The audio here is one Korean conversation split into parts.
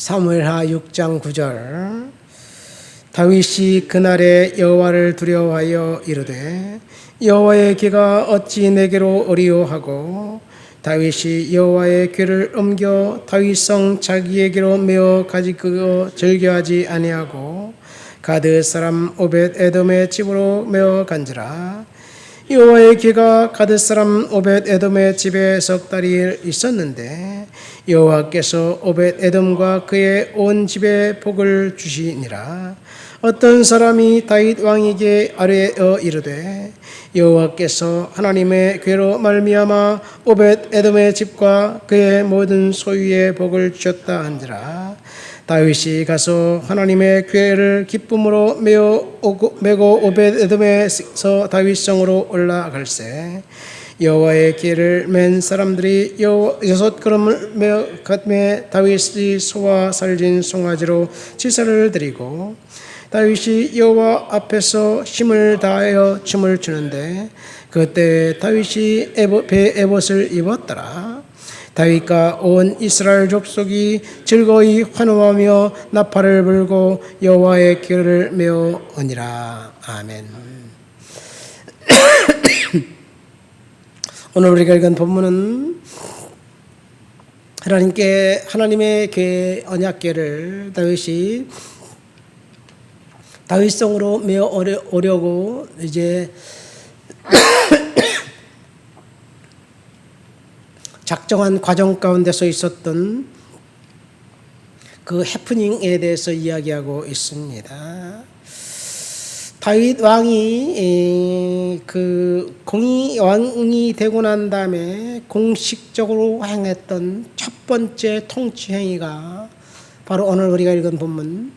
사무엘하 6장 9절. 다윗이 그날에 여호와를 두려워하여 이르되 여호와의 귀가 어찌 내게로 오리오하고 다윗이 여호와의 귀를 옮겨 다윗성 자기에게로 메어 가지고 즐겨하지 아니하고 가드 사람 오벳 에돔의 집으로 메어 간지라. 여호와의 귀가 가드 사람 오벳 에돔의 집에 석 달이 있었는데 여호와께서 오벳 에돔과 그의 온 집에 복을 주시니라. 어떤 사람이 다윗 왕에게 아뢰어 이르되 여호와께서 하나님의 괴로 말미암아 오벳 에돔의 집과 그의 모든 소유에 복을 주셨다 한지라. 다윗이 가서 하나님의 괴를 기쁨으로 메고 오벳 에돔에서 다윗성으로 올라갈새 여호와의 괴를 맨 사람들이 6걸음을 메어 다윗이 소와 살진 송아지로 제사를 드리고 다윗이 여호와 앞에서 힘을 다하여 춤을 추는데 그때 다윗이 배 에봇을 입었더라. 다윗과 온 이스라엘 족속이 즐거이 환호하며 나팔을 불고 여호와의 귀를 메어 오니라. 아멘. 오늘 우리가 읽은 본문은 하나님의 궤 언약궤를 다윗이 다윗성으로 메어 오려고 이제 작정한 과정 가운데서 있었던 그 해프닝에 대해서 이야기하고 있습니다. 다윗 왕이 공의 왕이 되고 난 다음에 공식적으로 행했던 첫 번째 통치 행위가 바로 오늘 우리가 읽은 본문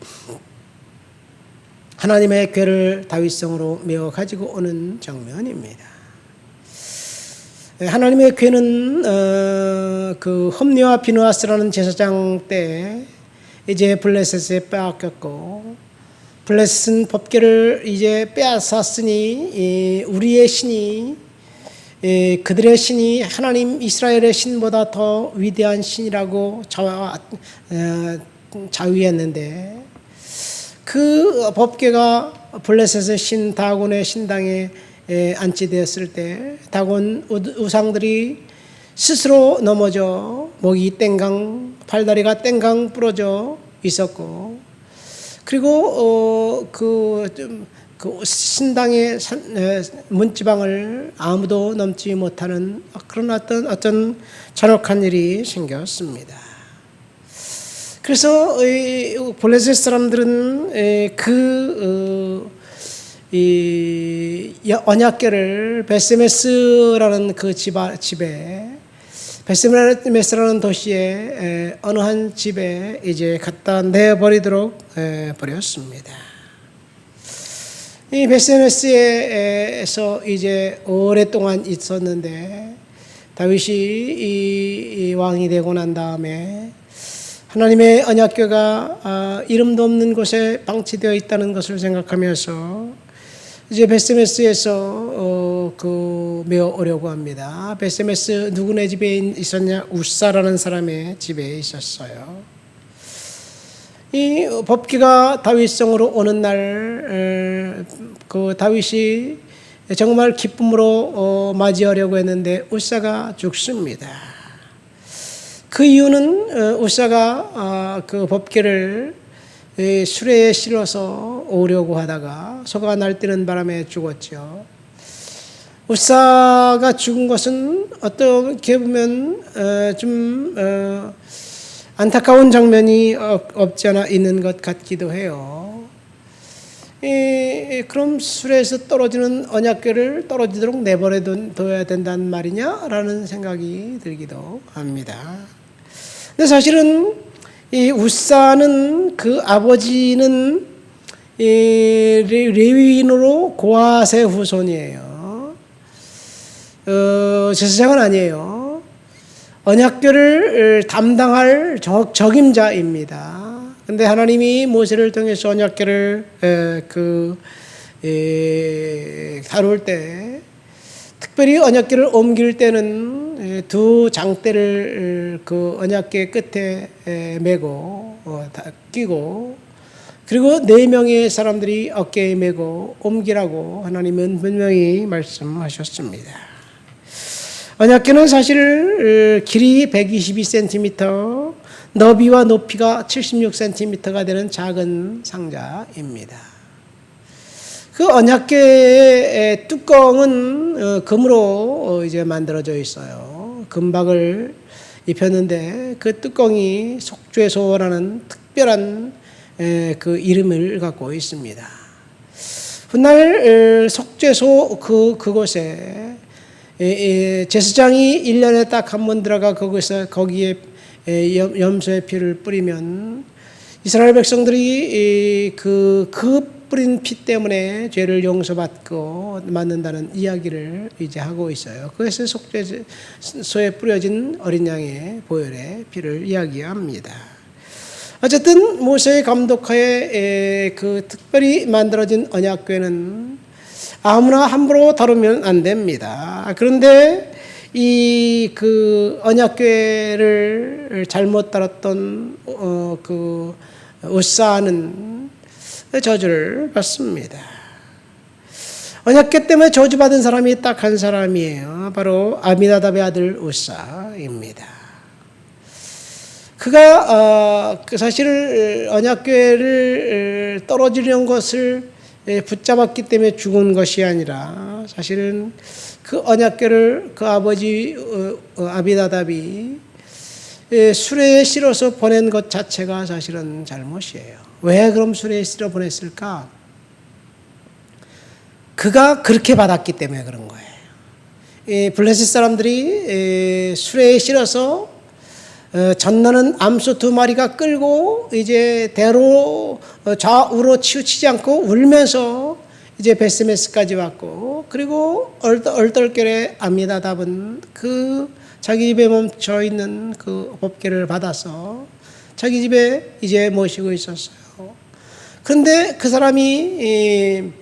하나님의 궤를 다윗성으로 메어 가지고 오는 장면입니다. 하나님의 궤는 그 홈리와 비느하스라는 제사장 때 이제 블레셋에 빼앗겼고 블레셋은 법궤를 이제 빼앗았으니 우리의 신이 그들의 신이 하나님 이스라엘의 신보다 더 위대한 신이라고 자위했는데 그 법궤가 블레셋의 신 다곤의 신당에 안치되었을 때 다곤 우상들이 스스로 넘어져 목이 땡강 팔다리가 땡강 부러져 있었고 그리고 그 신당의 문지방을 아무도 넘지 못하는 그런 어떤 잔혹한 일이 생겼습니다. 그래서 블레셋 사람들은 이 언약궤를 베스메스라는 그 집에 베스메스라는 도시에 어느 한 집에 이제 갖다 내버리도록 버렸습니다. 이 베스메스에서 이제 오랫동안 있었는데 다윗이 이 왕이 되고 난 다음에 하나님의 언약궤가 이름도 없는 곳에 방치되어 있다는 것을 생각하면서 이제 베스메스에서 메어 오려고 합니다. 베스메스 누구네 집에 있었냐? 우사라는 사람의 집에 있었어요. 이 법궤가 다윗성으로 오는 날 그 다윗이 정말 기쁨으로 맞이하려고 했는데 우사가 죽습니다. 그 이유는 우사가 그 법궤를 수레에 실어서 오려고 하다가 소가 날뛰는 바람에 죽었죠. 우사가 죽은 것은 어떻게 보면 좀 안타까운 장면이 없지 않아 있는 것 같기도 해요. 그럼 수레에서 떨어지는 언약궤를 떨어지도록 내버려둬야 된다는 말이냐라는 생각이 들기도 합니다. 근데 사실은 이 우사는 그 아버지는 레위인으로 고아세 후손이에요. 제사장은 아니에요. 언약궤를 담당할 적임자입니다. 근데 하나님이 모세를 통해서 언약궤를 다룰 때 특별히 언약궤를 옮길 때는 두 장대를 그 언약궤 끝에 메고 다 끼고, 그리고 4명의 사람들이 어깨에 메고 옮기라고 하나님은 분명히 말씀하셨습니다. 언약궤는 사실 길이 122cm, 너비와 높이가 76cm가 되는 작은 상자입니다. 그 언약궤의 뚜껑은 금으로 이제 만들어져 있어요. 금박을 입혔는데 그 뚜껑이 속죄소라는 특별한 그 이름을 갖고 있습니다. 훗날 속죄소 그곳에 제사장이 1년에 딱 한 번 들어가 거기에 염소의 피를 뿌리면 이스라엘 백성들이 그 뿌린 피 때문에 죄를 용서받고 맞는다는 이야기를 이제 하고 있어요. 그래서 속죄소에 뿌려진 어린 양의 보혈의 피를 이야기합니다. 어쨌든 모세의 감독하에 그 특별히 만들어진 언약궤는 아무나 함부로 다루면 안 됩니다. 그런데 그 언약궤를 잘못 다뤘던 그 우사는 저주를 받습니다. 언약궤 때문에 저주받은 사람이 딱 한 사람이에요. 바로 아미나답의 아들 우사입니다. 그가 사실 언약궤를 떨어지려는 것을 붙잡았기 때문에 죽은 것이 아니라 사실은 그 언약궤를 그 아버지 아비나답이 수레에 실어서 보낸 것 자체가 사실은 잘못이에요. 왜 그럼 수레에 실어 보냈을까? 그가 그렇게 받았기 때문에 그런 거예요. 블레셋 사람들이 수레에 실어서 전나는 암소 2마리가 끌고 이제 대로 좌우로 치우치지 않고 울면서 이제 베스메스까지 왔고, 그리고 얼떨결에 아미나답은 그 자기 집에 멈춰 있는 그 법궤를 받아서 자기 집에 이제 모시고 있었어요. 그런데 그 사람이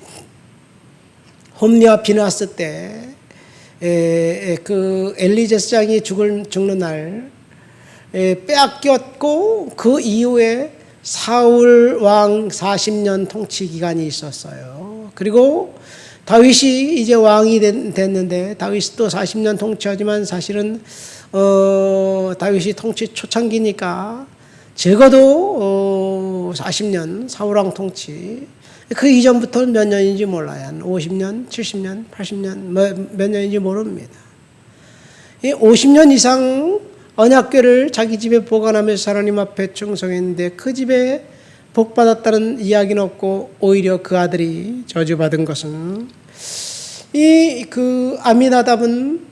홈리와 비나스 때 그 엘리 제사장이 죽는 날 빼앗겼고, 그 이후에 사울 왕 40년 통치 기간이 있었어요. 그리고 다윗이 이제 왕이 됐는데, 다윗이 또 40년 통치하지만 사실은 다윗이 통치 초창기니까 적어도 40년 사울 왕 통치, 그 이전부터는 몇 년인지 몰라요. 한 50년, 70년, 80년 몇 년인지 모릅니다. 50년 이상 언약궤를 자기 집에 보관하면서 하나님 앞에 충성했는데 그 집에 복받았다는 이야기는 없고, 오히려 그 아들이 저주받은 것은, 그 아미나답은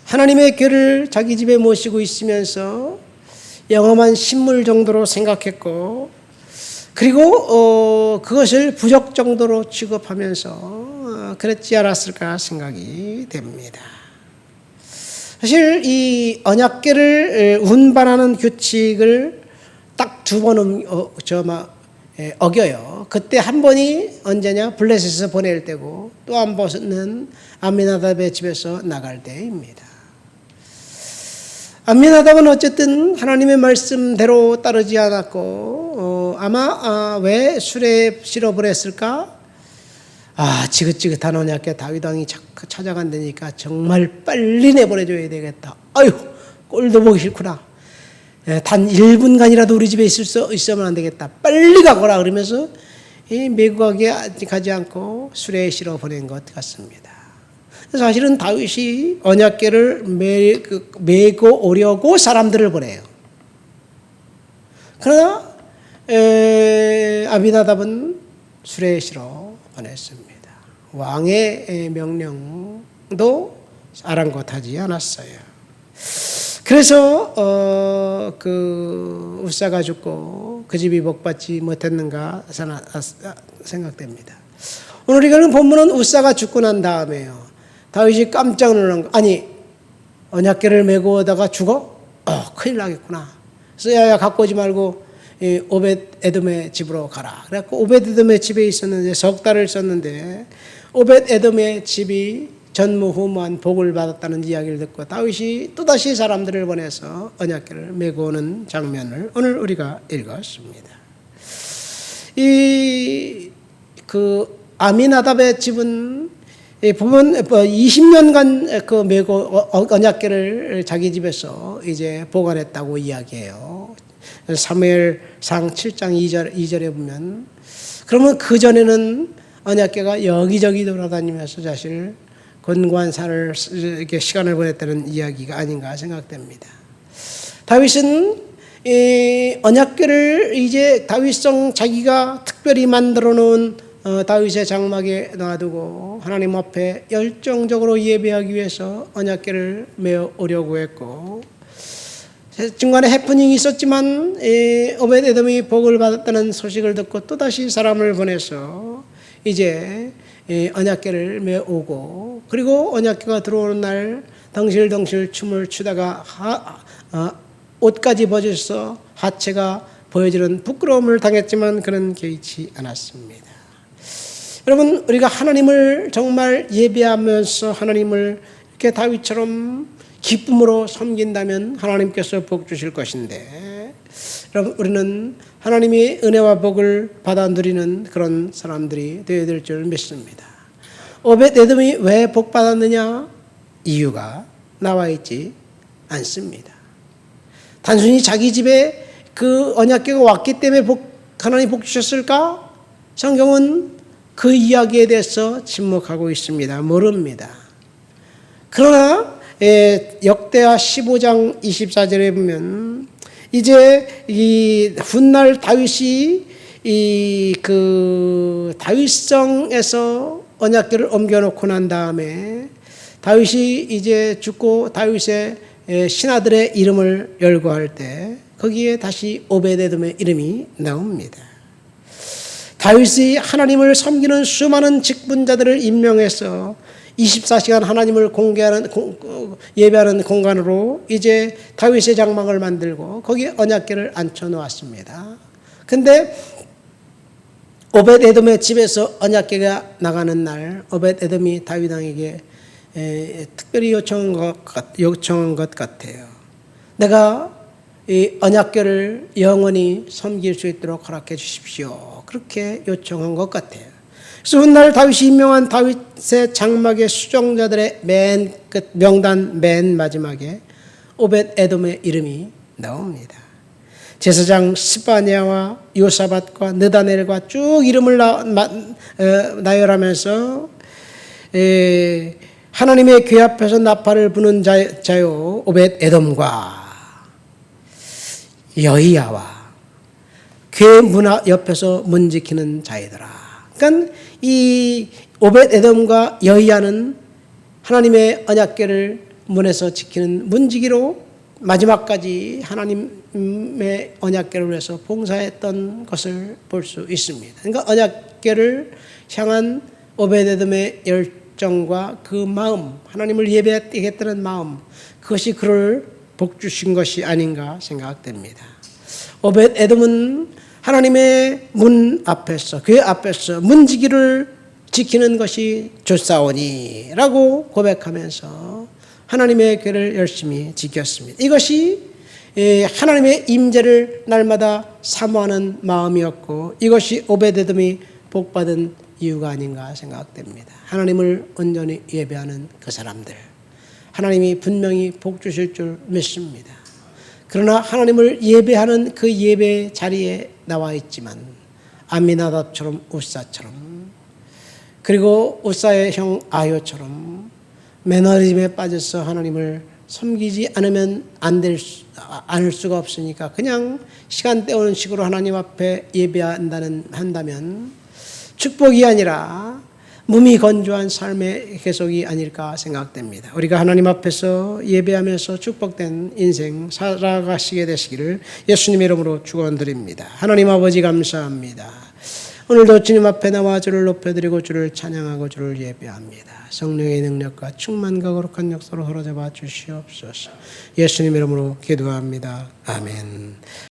하나님의 궤를 자기 집에 모시고 있으면서 영험한 신물 정도로 생각했고, 그리고 그것을 부적 정도로 취급하면서 그랬지 않았을까 생각이 됩니다. 사실 이 언약궤를 운반하는 규칙을 딱 2번 어겨요. 그때 한 번이 언제냐? 블레셋에서 보낼 때고, 또 한 번은 아미나답의 집에서 나갈 때입니다. 아미나답은 어쨌든 하나님의 말씀대로 따르지 않았고, 아마 왜 수레에 실어버렸을까? 지긋지긋한 언약궤 다윗 왕이 찾아간다니까 정말 빨리 내보내줘야 되겠다. 아유, 꼴도 보기 싫구나. 단 1분간이라도 우리 집에 있으면 안 되겠다. 빨리 가거라. 그러면서 메고 가지 않고 수레에 실어 보낸 것 같습니다. 사실은 다윗이 언약궤를 메고 오려고 사람들을 보내요. 그러나 아비나답은 수레에 실어 보냈습니다. 왕의 명령도 아랑곳하지 않았어요. 그래서 그 우사가 죽고 그 집이 복받지 못했는가 생각됩니다. 오늘 읽는 본문은 우사가 죽고 난 다음에요. 다윗이 깜짝 놀란 거. 아니, 언약궤를 메고 오다가 죽어? 큰일 나겠구나. 그래서 야야 갖고 오지 말고 오벳 에돔의 집으로 가라. 그래갖고 오벳 에돔의 집에 있었는데 석 달을 있었는데, 오벳 에돔의 집이 전무후무한 복을 받았다는 이야기를 듣고 다윗이 또다시 사람들을 보내서 언약궤를 메고 오는 장면을 오늘 우리가 읽었습니다. 아미나답의 집은 보면 20년간 그 메고 언약궤를 자기 집에서 이제 보관했다고 이야기해요. 사무엘상 7장 2절에 보면, 그러면 그 전에는 언약궤가 여기저기 돌아다니면서 자신을 권고한 삶을 이렇게 시간을 보냈다는 이야기가 아닌가 생각됩니다. 다윗은 이 언약궤를 이제 다윗성 자기가 특별히 만들어 놓은 다윗의 장막에 놔두고 하나님 앞에 열정적으로 예배하기 위해서 언약궤를 메어 오려고 했고, 중간에 해프닝이 있었지만 오벳에돔이 복을 받았다는 소식을 듣고 또다시 사람을 보내서 이제 언약궤를 메어 오고, 그리고 언약궤가 들어오는 날 덩실덩실 춤을 추다가 옷까지 벗어서 하체가 보여지는 부끄러움을 당했지만 그는 개의치 않았습니다. 여러분, 우리가 하나님을 정말 예배하면서 하나님을 이렇게 다윗처럼 기쁨으로 섬긴다면 하나님께서 복 주실 것인데, 여러분, 우리는 하나님의 은혜와 복을 받아 누리는 그런 사람들이 되어야 될 줄 믿습니다. 오벳에돔이 왜 복 받았느냐? 이유가 나와 있지 않습니다. 단순히 자기 집에 그 언약궤가 왔기 때문에 하나님 복 주셨을까? 성경은 그 이야기에 대해서 침묵하고 있습니다. 모릅니다. 그러나 역대하 15장 24절에 보면, 이제 이 훗날 다윗이 그 다윗성에서 언약궤를 옮겨놓고 난 다음에 다윗이 이제 죽고 다윗의 신하들의 이름을 열거할 때 거기에 다시 오벳에돔의 이름이 나옵니다. 다윗이 하나님을 섬기는 수많은 직분자들을 임명해서 24시간 하나님을 예배하는 공간으로 이제 다윗의 장막을 만들고 거기에 언약궤를 앉혀 놓았습니다. 근데 오벳에돔의 집에서 언약궤가 나가는 날 오벳에돔이 다윗 왕에게 특별히 요청한 것 같아요. 내가 이 언약궤를 영원히 섬길 수 있도록 허락해 주십시오. 그렇게 요청한 것 같아요. 그래서 훗날 다윗이 임명한 다윗의 장막의 수종자들의 맨 끝 명단 맨 마지막에 오벳에돔의 이름이 나옵니다. 제사장 스바냐와 요사밧과 느다넬과 쭉 이름을 나열하면서 하나님의 궤 앞에서 나팔을 부는 자요 오벳에돔과 여이야와 궤 문 옆에서 문 지키는 자이더라. 그러니까 이 오벳에돔과 여이야는 하나님의 언약궤를 문에서 지키는 문지기로 마지막까지 하나님의 언약궤를 위해서 봉사했던 것을 볼 수 있습니다. 그러니까 언약궤를 향한 오벳에돔의 열정과 그 마음, 하나님을 예배하겠다는 마음, 그것이 그를 복 주신 것이 아닌가 생각됩니다. 오벳에돔은 하나님의 문 앞에서, 궤 앞에서 문지기를 지키는 것이 좋사오니라고 고백하면서 하나님의 궤를 열심히 지켰습니다. 이것이 하나님의 임재를 날마다 사모하는 마음이었고, 이것이 오벳에돔이 복받은 이유가 아닌가 생각됩니다. 하나님을 온전히 예배하는 그 사람들, 하나님이 분명히 복 주실 줄 믿습니다. 그러나 하나님을 예배하는 그 예배 자리에 나와 있지만 아미나답처럼 우사처럼, 그리고 우사의 형 아효처럼 매너리즘에 빠져서 하나님을 섬기지 않으면 않을 수가 없으니까 그냥 시간 때우는 식으로 하나님 앞에 예배한다면 축복이 아니라 무미건조한 삶의 계속이 아닐까 생각됩니다. 우리가 하나님 앞에서 예배하면서 축복된 인생 살아가시게 되시기를 예수님의 이름으로 축원드립니다. 하나님 아버지 감사합니다. 오늘도 주님 앞에 나와 주를 높여드리고 주를 찬양하고 주를 예배합니다. 성령의 능력과 충만과 거룩한 역사로 사로잡아 주시옵소서. 예수님 이름으로 기도합니다. 아멘.